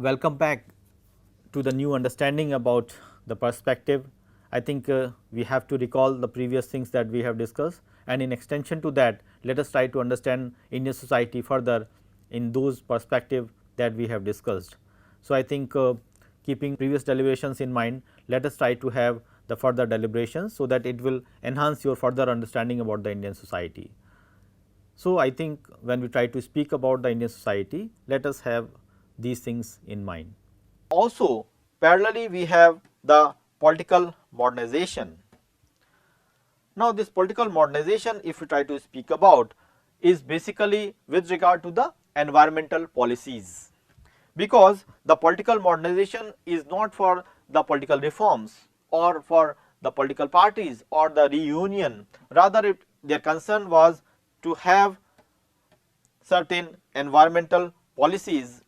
Welcome back to the new understanding about the perspective. I think we have to recall the previous things that we have discussed, and in extension to that, let us try to understand Indian society further in those perspective that we have discussed. So, I think keeping previous deliberations in mind, let us try to have the further deliberations, so that it will enhance your further understanding about the Indian society. So, I think when we try to speak about the Indian society, let us have these things in mind. Also, parallelly we have the political modernization. Now, this political modernization, if we try to speak about, is basically with regard to the environmental policies, because the political modernization is not for the political reforms or for the political parties or the reunion, rather their concern was to have certain environmental policies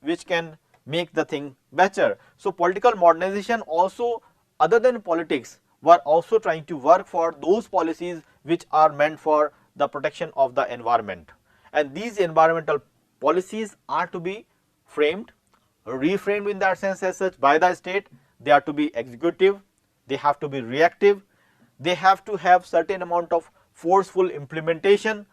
which can make the thing better. So, political modernization also, other than politics, were also trying to work for those policies which are meant for the protection of the environment, and these environmental policies are to be framed, reframed in that sense as such by the state. They are to be executive, they have to be reactive, they have to have certain amount of forceful implementation,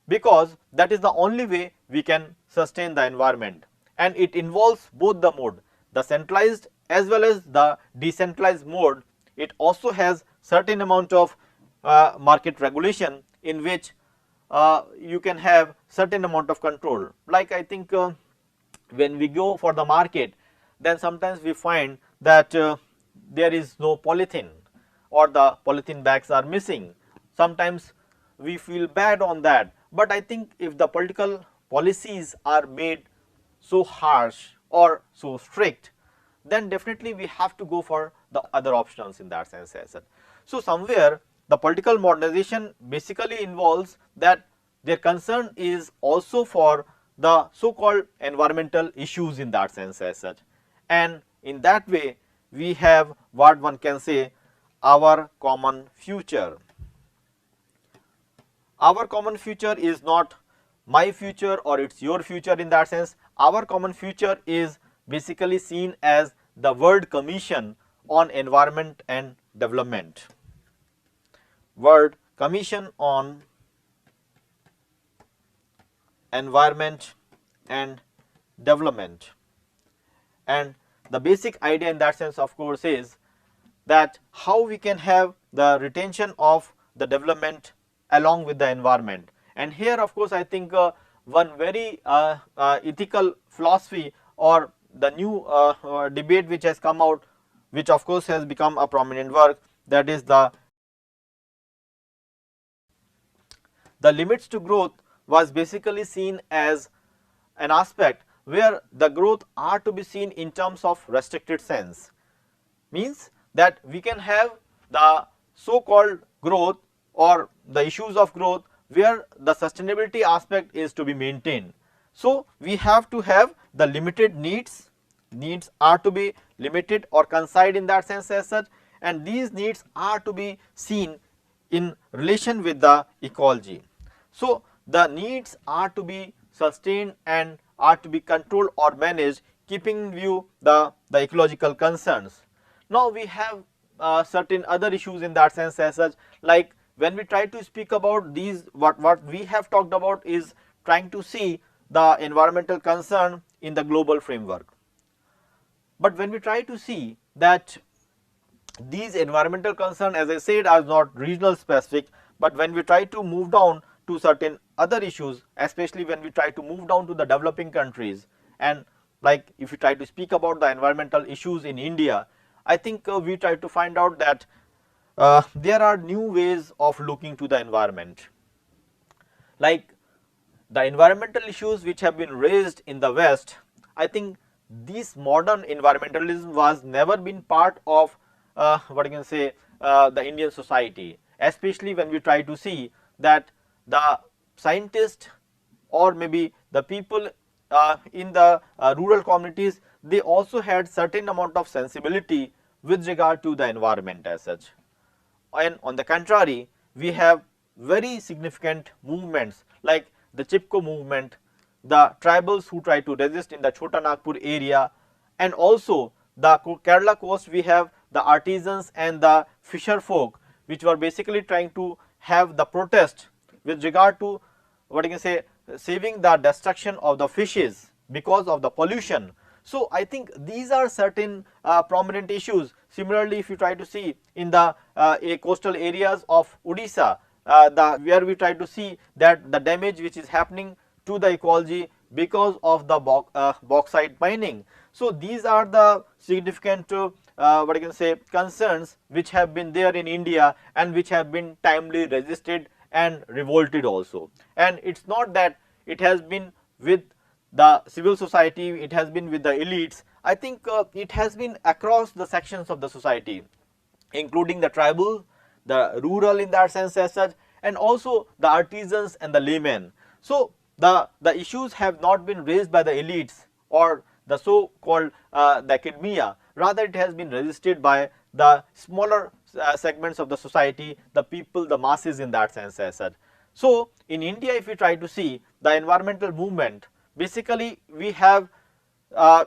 because that is the only way we can sustain the environment, and it involves both the mode, the centralized as well as the decentralized mode. It also has certain amount of market regulation, in which you can have certain amount of control. Like I think when we go for the market, then sometimes we find that there is no polythene, or the polythene bags are missing. Sometimes we feel bad on that, but I think if the political policies are made so harsh or so strict, then definitely we have to go for the other options in that sense as well. So, somewhere the political modernization basically involves that their concern is also for the so called environmental issues in that sense as such, and in that way we have what one can say our common future. Our common future is not my future or it is your future in that sense. Our common future is basically seen as the World Commission on Environment and Development. World Commission on Environment and Development, and the basic idea in that sense of course is that how we can have the retention of the development along with the environment. And here of course I think one very ethical philosophy or the new debate which has come out, which of course has become a prominent work, that is the limits to growth was basically seen as an aspect where the growth are to be seen in terms of restricted sense, means that we can have the so called growth or the issues of growth where the sustainability aspect is to be maintained. So, we have to have the limited needs are to be limited or concise in that sense as such, and these needs are to be seen in relation with the ecology. So, the needs are to be sustained and are to be controlled or managed, keeping in view the ecological concerns. Now, we have certain other issues in that sense as such, like when we try to speak about these, what we have talked about is trying to see the environmental concern in the global framework. But when we try to see that these environmental concerns, as I said, are not regional specific, but when we try to move down to certain other issues, especially when we try to move down to the developing countries, and like if we try to speak about the environmental issues in India, I think we try to find out that there are new ways of looking to the environment, like the environmental issues which have been raised in the West. I think this modern environmentalism was never been part of what you can say the Indian society, especially when we try to see that the scientists or maybe the people in the rural communities, they also had certain amount of sensibility with regard to the environment as such. And on the contrary, we have very significant movements like the Chipko movement, the tribals who try to resist in the Chota Nagpur area, and also the Kerala coast we have the artisans and the fisher folk, which were basically trying to have the protest with regard to what you can say saving the destruction of the fishes because of the pollution. So, I think these are certain prominent issues. Similarly, if you try to see in the coastal areas of Odisha, where we try to see that the damage which is happening to the ecology because of the bauxite mining. So, these are the significant what I can say concerns which have been there in India and which have been timely resisted and revolted also. And it is not that it has been with the civil society, it has been with the elites. I think it has been across the sections of the society, including the tribal, the rural in that sense as such, and also the artisans and the laymen. So, the issues have not been raised by the elites or the so called the academia, rather it has been resisted by the smaller segments of the society, the people, the masses in that sense as such. So, in India if we try to see the environmental movement, basically we have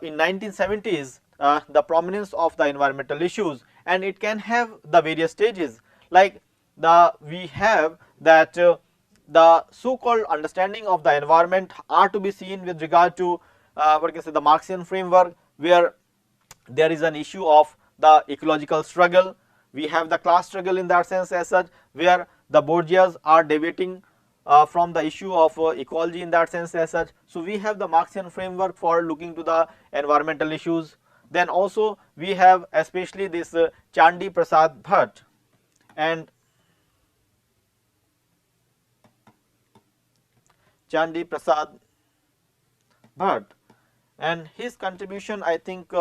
in 1970s the prominence of the environmental issues, and it can have the various stages, like we have that the so called understanding of the environment are to be seen with regard to what can say the Marxian framework, where there is an issue of the ecological struggle. We have the class struggle in that sense as such, where the bourgeois are deviating from the issue of ecology in that sense as such. So, we have the Marxian framework for looking to the environmental issues. Then also we have especially this Chandi Prasad Bhatt and Chandi Prasad Bhatt, and his contribution I think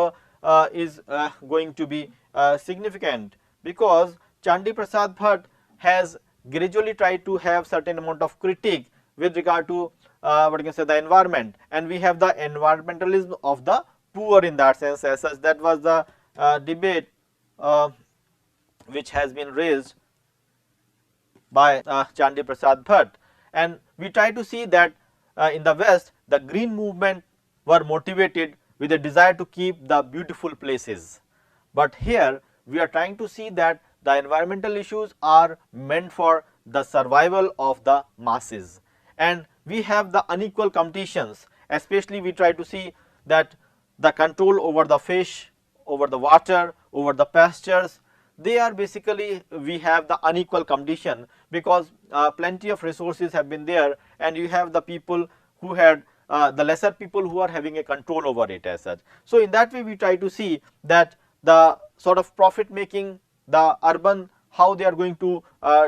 is going to be significant, because Chandi Prasad Bhatt has gradually tried to have certain amount of critique with regard to what you can say the environment, and we have the environmentalism of the poor in that sense as such. That was the debate which has been raised by Chandi Prasad Bhatt, and we try to see that in the West the green movement were motivated with a desire to keep the beautiful places, but here we are trying to see that the environmental issues are meant for the survival of the masses, and we have the unequal competitions, especially we try to see that the control over the fish, over the water, over the pastures, they are basically we have the unequal competition, because plenty of resources have been there, and you have the people who had the lesser people who are having a control over it as such. So, in that way we try to see that the sort of profit making, the urban, how they are going to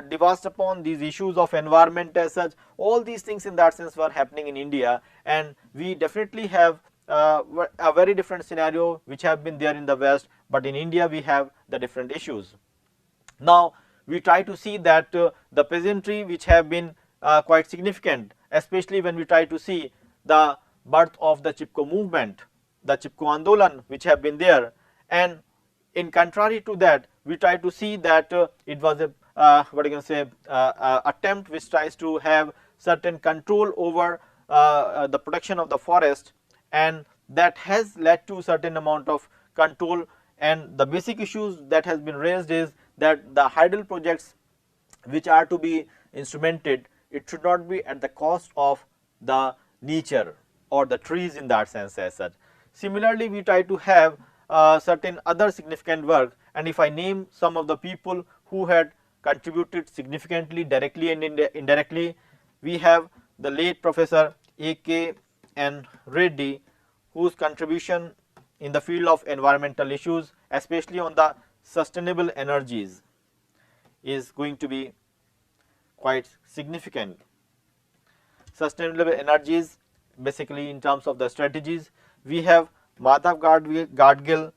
devast upon these issues of environment as such, all these things in that sense were happening in India, and we definitely have a very different scenario which have been there in the West, but in India we have the different issues. Now, we try to see that the peasantry which have been quite significant, especially when we try to see the birth of the Chipko movement, the Chipko Andolan which have been there, and in contrary to that we try to see that it was a what you can say attempt which tries to have certain control over the protection of the forest, and that has led to certain amount of control, and the basic issues that has been raised is that the hydel projects which are to be instrumented, it should not be at the cost of the nature or the trees in that sense as such. Similarly, we try to have certain other significant work, and if I name some of the people who had contributed significantly directly and indirectly, we have the late Professor A.K.N. Reddy, whose contribution in the field of environmental issues, especially on the sustainable energies, is going to be quite significant. Sustainable energies, basically in terms of the strategies, we have Madhav Gadgil.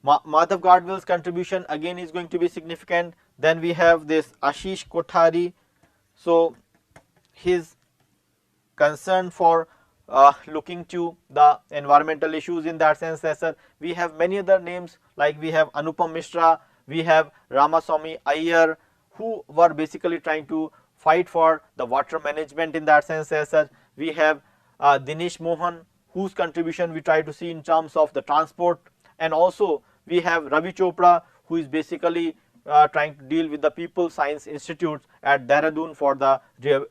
Madhav Gadgil's contribution again is going to be significant. Then we have this Ashish Kothari. So, his concern for looking to the environmental issues in that sense as well. We have many other names, like we have Anupam Mishra, we have Ramaswamy Iyer, who were basically trying to fight for the water management in that sense as such. We have Dinesh Mohan, whose contribution we try to see in terms of the transport, and also we have Ravi Chopra, who is basically trying to deal with the People Science Institute at Dehradun for the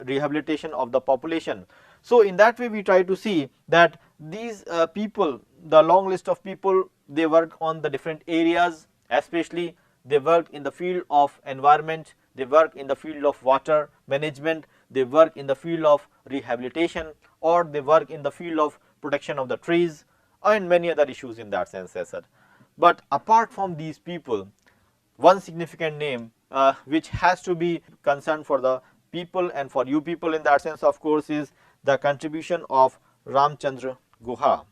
rehabilitation of the population. So, in that way we try to see that these people, the long list of people, they work on the different areas, especially they work in the field of environment, they work in the field of water management, they work in the field of rehabilitation, or they work in the field of protection of the trees and many other issues in that sense as such. But apart from these people, one significant name which has to be concerned for the people and for you people in that sense, of course, is the contribution of Ramachandra Guha.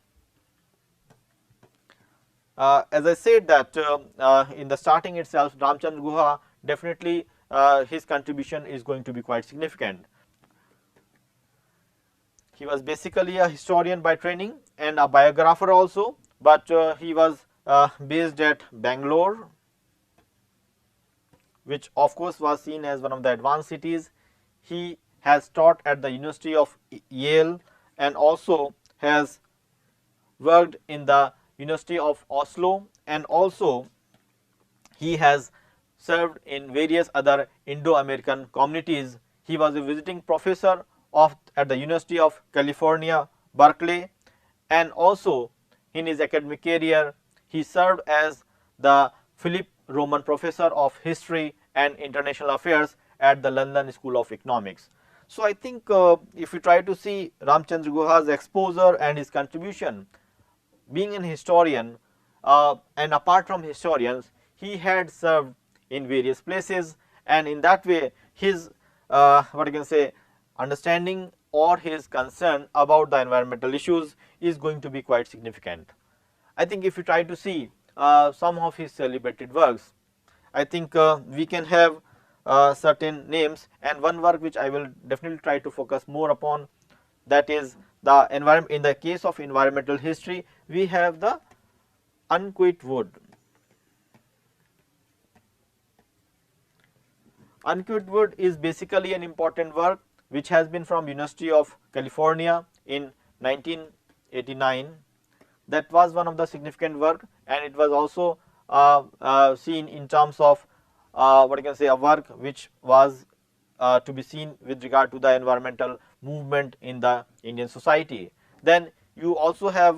As I said that in the starting itself, Ramachandra Guha, definitely his contribution is going to be quite significant. He was basically a historian by training and a biographer also, but he was based at Bangalore, which of course was seen as one of the advanced cities. He has taught at the University of Yale and also has worked in the University of Oslo, and also he has served in various other Indo-American communities. He was a visiting professor at the University of California, Berkeley, and also in his academic career he served as the Philip Roman Professor of History and International Affairs at the London School of Economics. So, I think if we try to see Ramachandra Guha's exposure and his contribution, being an historian and apart from historians, he had served in various places, and in that way his what you can say understanding or his concern about the environmental issues is going to be quite significant. I think if you try to see some of his celebrated works, I think we can have certain names, and one work which I will definitely try to focus more upon, that is the environment. In the case of environmental history, we have the unquit wood. Unquit wood is basically an important work which has been from University of California in 1989. That was one of the significant work, and it was also seen in terms of what you can say a work which was to be seen with regard to the environmental movement in the Indian society. Then you also have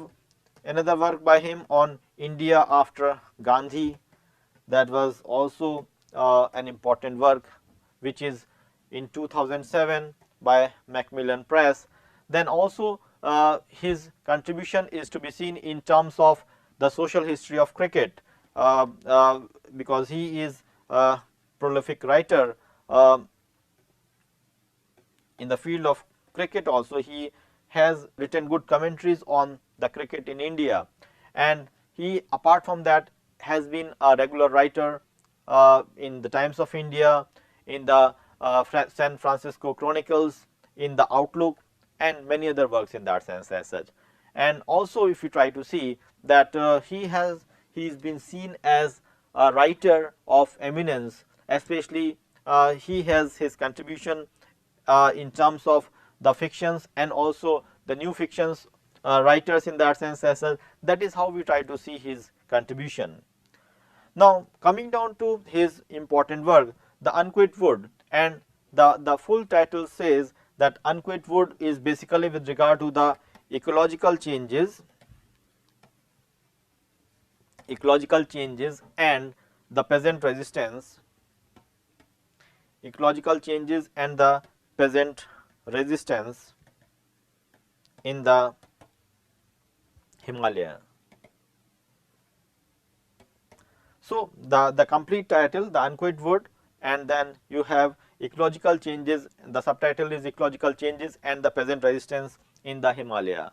another work by him on India after Gandhi, that was also an important work, which is in 2007 by Macmillan Press. Then also his contribution is to be seen in terms of the social history of cricket, because he is a prolific writer in the field of cricket. Also he has written good commentaries on the cricket in India, and he apart from that has been a regular writer in the Times of India, in the San Francisco Chronicles, in the Outlook, and many other works in that sense as such. And also if you try to see that he's been seen as a writer of eminence, especially he has his contribution in terms of the fictions and also the new fictions writers in that sense as well. That is how we try to see his contribution. Now coming down to his important work, the Unquit Wood, and the full title says that Unquit Wood is basically with regard to the ecological changes and the peasant resistance, ecological changes and the peasant resistance in the Himalaya. So the complete title, the Unquit Wood, and then you have ecological changes, the subtitle is ecological changes and the peasant resistance in the Himalaya.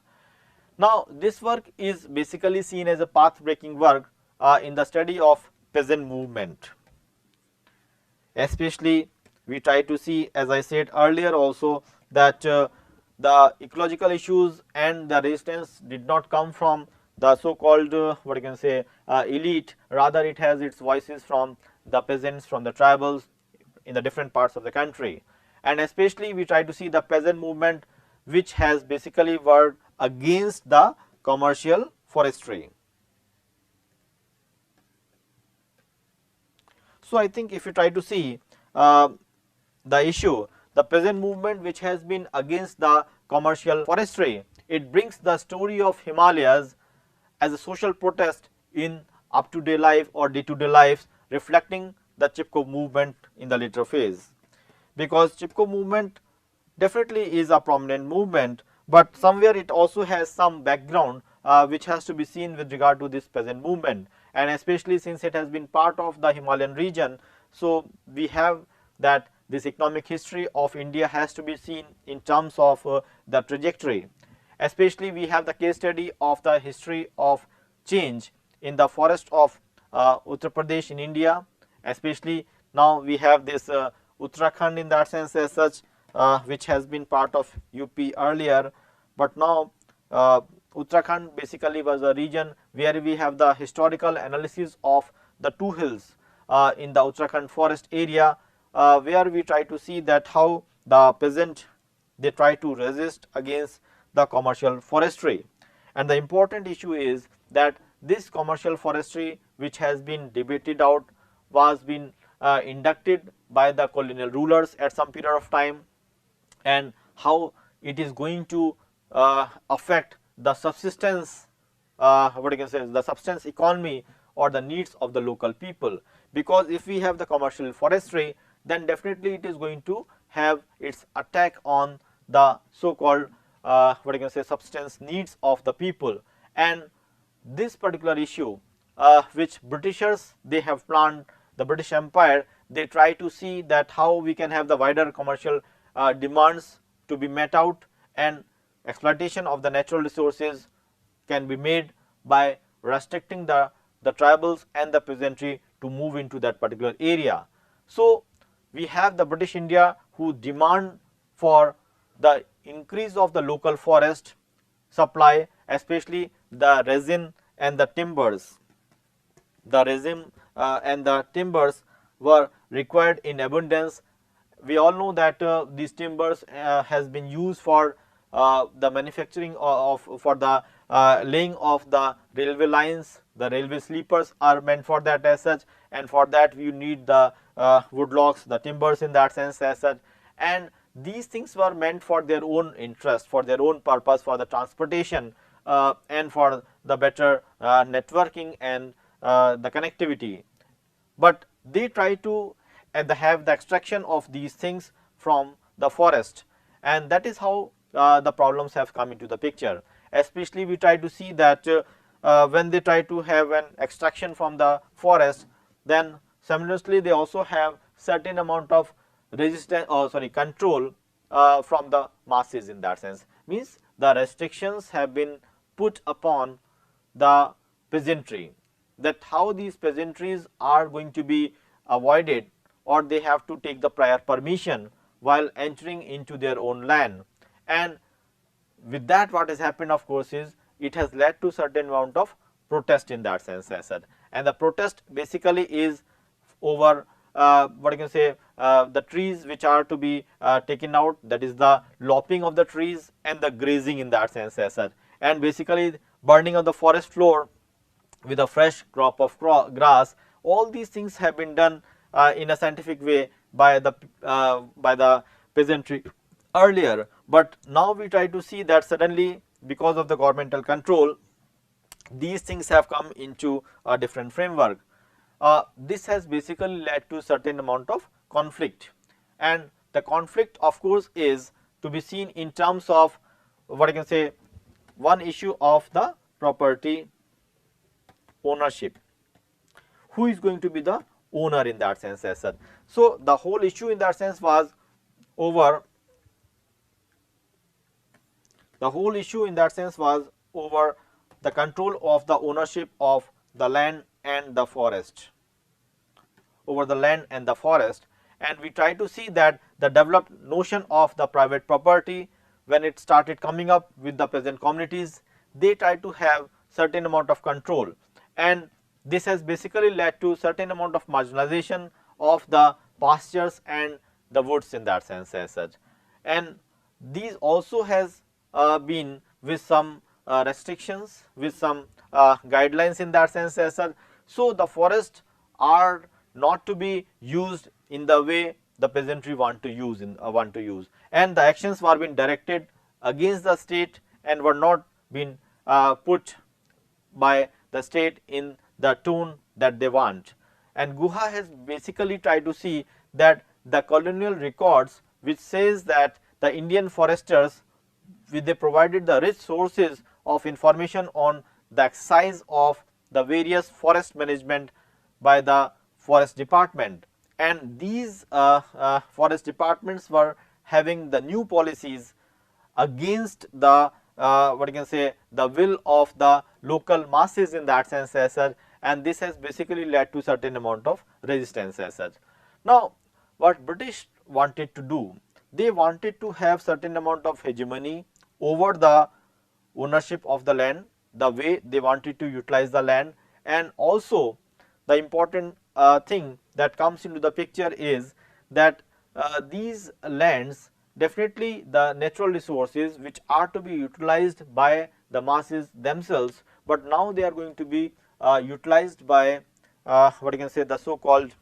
Now this work is basically seen as a path breaking work in the study of peasant movement. Especially we try to see, as I said earlier also, that the ecological issues and the resistance did not come from the so called what you can say elite, rather it has its voices from the peasants, from the tribals in the different parts of the country. and especially we try to see the peasant movement which has basically worked against the commercial forestry. So, I think if you try to see the issue, the peasant movement which has been against the commercial forestry, it brings the story of Himalayas as a social protest in up to day life or day to day lives, reflecting the Chipko movement in the later phase. Because Chipko movement definitely is a prominent movement, but somewhere it also has some background which has to be seen with regard to this peasant movement, and especially since it has been part of the Himalayan region. So, we have that this economic history of India has to be seen in terms of the trajectory. Especially we have the case study of the history of change in the forest of Uttar Pradesh in India, especially now we have this Uttarakhand in that sense as such, which has been part of UP earlier, but now Uttarakhand basically was a region where we have the historical analysis of the two hills in the Uttarakhand forest area, where we try to see that how the peasant they try to resist against the commercial forestry. And the important issue is that this commercial forestry which has been debated out was been inducted by the colonial rulers at some period of time, and how it is going to affect the subsistence, what you can say, the subsistence economy or the needs of the local people. Because if we have the commercial forestry, then definitely it is going to have its attack on the so called what you can say subsistence needs of the people. And this particular issue which Britishers they have planned, the British Empire, they try to see that how we can have the wider commercial demands to be met out, and exploitation of the natural resources can be made by restricting the tribals and the peasantry to move into that particular area. So, we have the British India who demand for the increase of the local forest supply, especially the resin and the timbers. The resin and the timbers were required in abundance. We all know that these timbers has been used for the manufacturing of for the laying of the railway lines. The railway sleepers are meant for that as such, and for that you need the wood logs, the timbers in that sense as such, and these things were meant for their own interest, for their own purpose, for the transportation and for the better networking and the connectivity. But they try to have the extraction of these things from the forest, and that is how the problems have come into the picture. Especially we try to see that when they try to have an extraction from the forest, then simultaneously they also have certain amount of resistance or control from the masses. In that sense, means the restrictions have been put upon the peasantry, that how these peasantries are going to be avoided, or they have to take the prior permission while entering into their own land. And with that what has happened, of course, is it has led to certain amount of protest in that sense as said, and the protest basically is over what you can say the trees which are to be taken out, that is the lopping of the trees and the grazing in that sense as such, and basically burning of the forest floor with a fresh crop of grass. All these things have been done in a scientific way by the peasantry earlier, but now we try to see that suddenly because of the governmental control these things have come into a different framework. This has basically led to certain amount of conflict, and the conflict of course is to be seen in terms of what I can say one issue of the property ownership. Who is going to be the owner in that sense as such? So, the whole issue in that sense was over the control of the ownership of the land and the forest, over the land and the forest. And we try to see that the developed notion of the private property, when it started coming up with the peasant communities, they try to have certain amount of control, and this has basically led to certain amount of marginalization of the pastures and the woods in that sense as such. And these also has been with some restrictions, with some guidelines in that sense as such. So, the forests are not to be used in the way the peasantry want to use and the actions were being directed against the state and were not being put by the state in the tone that they want. And Guha has basically tried to see that the colonial records which says that the Indian foresters they provided the rich sources of information on the exercise of the various forest management by the forest department, and these forest departments were having the new policies against the what you can say the will of the local masses in that sense as such, and this has basically led to certain amount of resistance as such. Now, what British wanted to do, they wanted to have certain amount of hegemony over the ownership of the land, the way they wanted to utilize the land, and also the important thing that comes into the picture is that these lands, definitely the natural resources which are to be utilized by the masses themselves, but now they are going to be utilized by what you can say the so called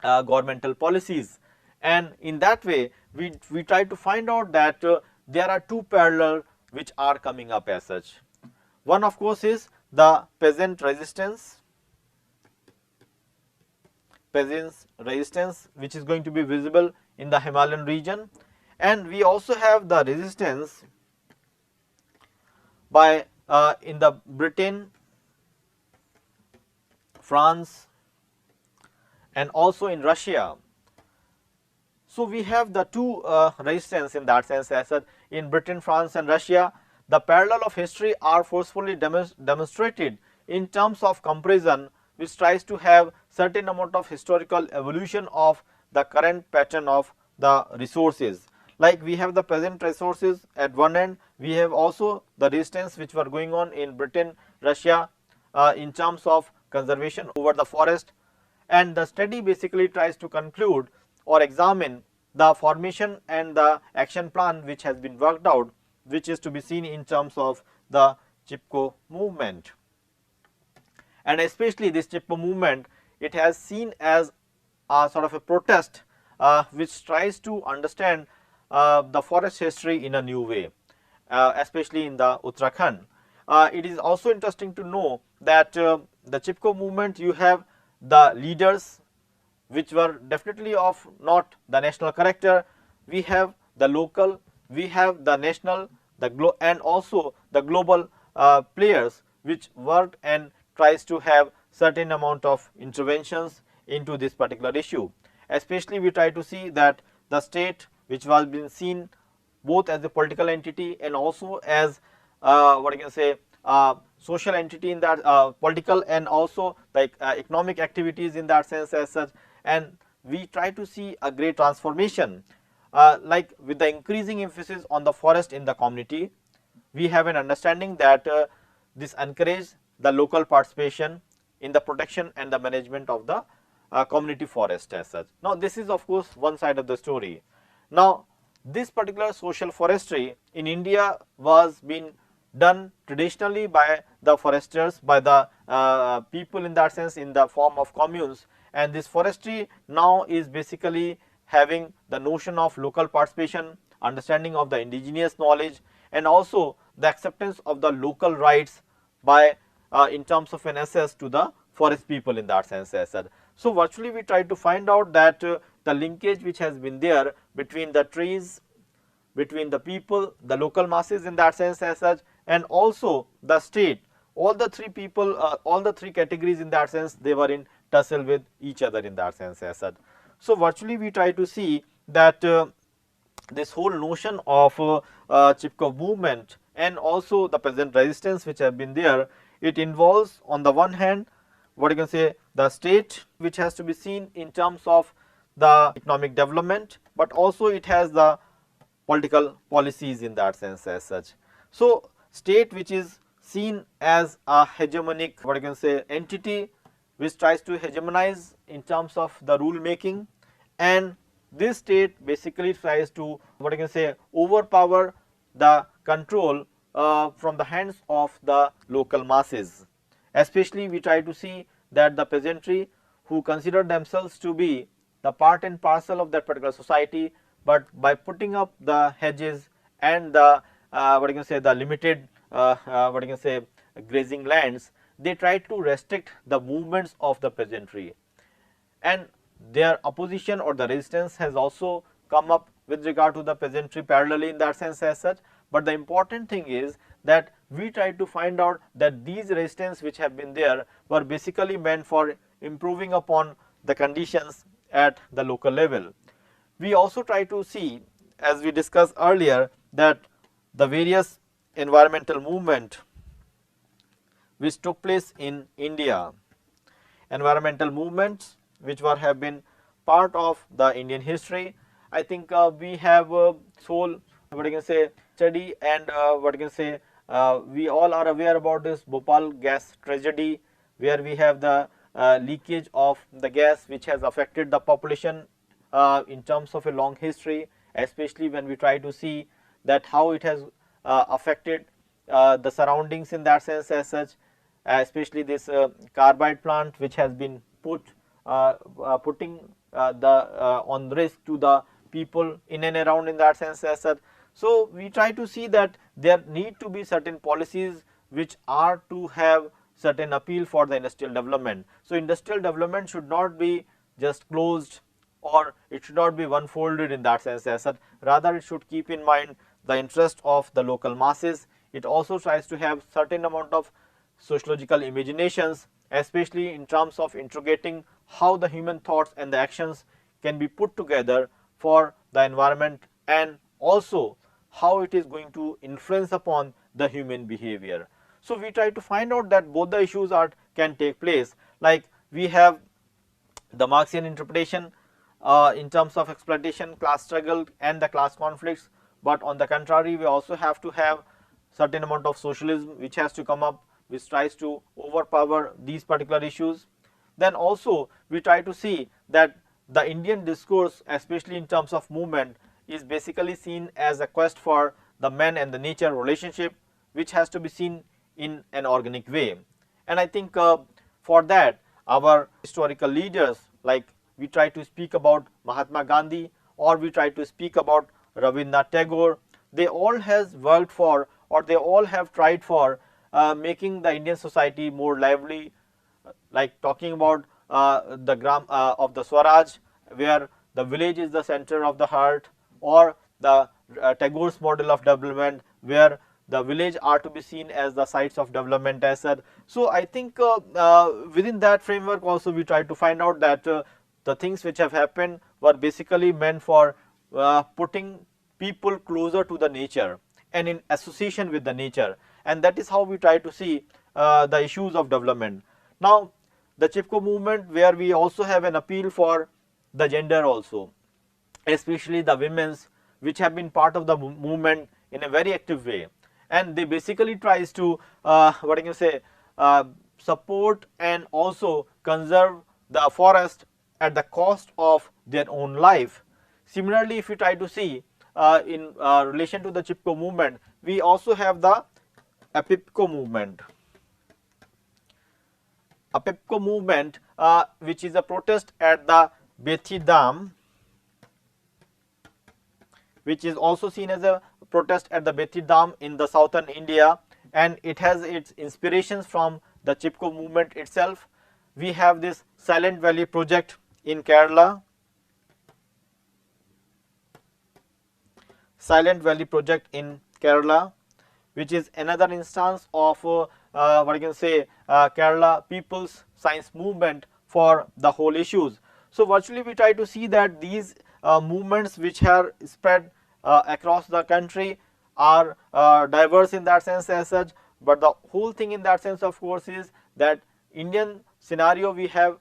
governmental policies. And in that way we try to find out that there are two parallel which are coming up as such. One of course is the peasants resistance which is going to be visible in the Himalayan region, and we also have the resistance by in the Britain, France and also in Russia. So, we have the two resistance in that sense as such. In Britain, France and Russia, the parallel of history are forcefully demonstrated in terms of comparison which tries to have certain amount of historical evolution of the current pattern of the resources. Like we have the present resources at one end, we have also the resistance which were going on in Britain, Russia in terms of conservation over the forest, and the study basically tries to conclude or examine the formation and the action plan which has been worked out, which is to be seen in terms of the Chipko movement. And especially this Chipko movement, it has seen as a sort of a protest which tries to understand the forest history in a new way, especially in the Uttarakhand. It is also interesting to know that the Chipko movement, you have the leaders which were definitely of not the national character, we have the local, we have the national, and also the global players which worked and tries to have certain amount of interventions into this particular issue. Especially we try to see that the state which was being seen both as a political entity and also as what you can say social entity in that political and also like economic activities in that sense as such, and we try to see a great transformation like with the increasing emphasis on the forest in the community. We have an understanding that this encourages the local participation in the protection and the management of the community forest as such. Now, this is of course one side of the story. Now, this particular social forestry in India was being done traditionally by the foresters, by the people in that sense in the form of communes, and this forestry now is basically having the notion of local participation, understanding of the indigenous knowledge, and also the acceptance of the local rights by in terms of an access to the forest people in that sense as such. So, virtually we try to find out that the linkage which has been there between the trees, between the people, the local masses in that sense as such, and also the state, all the three people, all the three categories in that sense, they were in tussle with each other in that sense as such. So, virtually we try to see that this whole notion of Chipko movement and also the present resistance which have been there, it involves on the one hand what you can say the state which has to be seen in terms of the economic development, but also it has the political policies in that sense as such. So, state which is seen as a hegemonic what you can say entity which tries to hegemonize in terms of the rule making, and this state basically tries to what I can say overpower the control from the hands of the local masses. Especially we try to see that the peasantry who consider themselves to be the part and parcel of that particular society, but by putting up the hedges and the what I can say the limited what I can say grazing lands, they try to restrict the movements of the peasantry, and their opposition or the resistance has also come up with regard to the peasantry parallelly in that sense as such. But the important thing is that we try to find out that these resistance which have been there were basically meant for improving upon the conditions at the local level. We also try to see, as we discussed earlier, that the various environmental movement which took place in India, environmental movements which have been part of the Indian history. I think we have whole what I can say study, and what I can say we all are aware about this Bhopal gas tragedy, where we have the leakage of the gas which has affected the population in terms of a long history, especially when we try to see that how it has affected the surroundings in that sense as such, especially this carbide plant which has been putting on risk to the people in and around in that sense as such. So we try to see that there need to be certain policies which are to have certain appeal for the industrial development. So industrial development should not be just closed, or it should not be one folded in that sense as such, rather it should keep in mind the interest of the local masses. It also tries to have certain amount of sociological imaginations, especially in terms of integrating how the human thoughts and the actions can be put together for the environment, and also how it is going to influence upon the human behavior. So we try to find out that both the issues can take place, like we have the Marxian interpretation in terms of exploitation, class struggle and the class conflicts, but on the contrary we also have to have certain amount of socialism which has to come up, which tries to overpower these particular issues. Then also we try to see that the Indian discourse, especially in terms of movement, is basically seen as a quest for the man and the nature relationship, which has to be seen in an organic way. And I think for that our historical leaders, like we try to speak about Mahatma Gandhi, or we try to speak about Rabindranath Tagore, they all has worked for, or they all have tried for making the Indian society more lively, like talking about the gram of the Swaraj, where the village is the center of the heart, or the Tagore's model of development, where the village are to be seen as the sites of development as such. So I think within that framework also we try to find out that the things which have happened were basically meant for putting people closer to the nature and in association with the nature, and that is how we try to see the issues of development. Now the Chipko movement, where we also have an appeal for the gender also, especially the women's, which have been part of the movement in a very active way, and they basically tries to what I can say support and also conserve the forest at the cost of their own life. Similarly, if you try to see in relation to the Chipko movement, we also have the APIPCO movement. APIPCO movement, which is a protest at the Bethi Dam, which is also seen as a protest at the Bethi Dam in the southern India, and it has its inspirations from the Chipko movement itself. We have this Silent Valley project in Kerala, Silent Valley project in Kerala, which is another instance of what I can say Kerala people's science movement for the whole issues. So virtually we try to see that these movements which are spread across the country are diverse in that sense as such, but the whole thing in that sense of course is that Indian scenario we have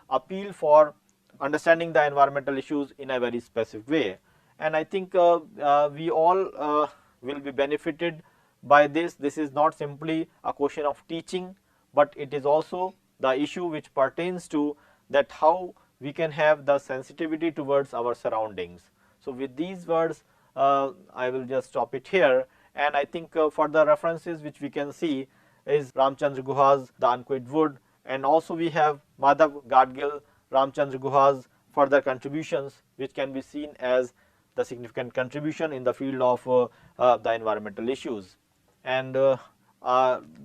appeal for understanding the environmental issues in a very specific way, and I think we all will be benefited by this. This is not simply a question of teaching, but it is also the issue which pertains to that how we can have the sensitivity towards our surroundings. So, with these words I will just stop it here, and I think further references which we can see is Ramachandra Guha's The Unquaid Wood, and also we have Madhav Gadgil, Ramachandra Guha's further contributions, which can be seen as the significant contribution in the field of the environmental issues. And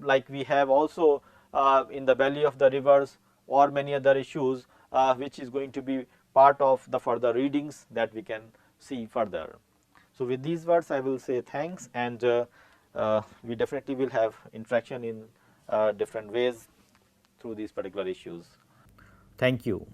like we have also in the belly of the rivers or many other issues which is going to be part of the further readings that we can see further. So, with these words I will say thanks, and we definitely will have interaction in different ways through these particular issues. Thank you.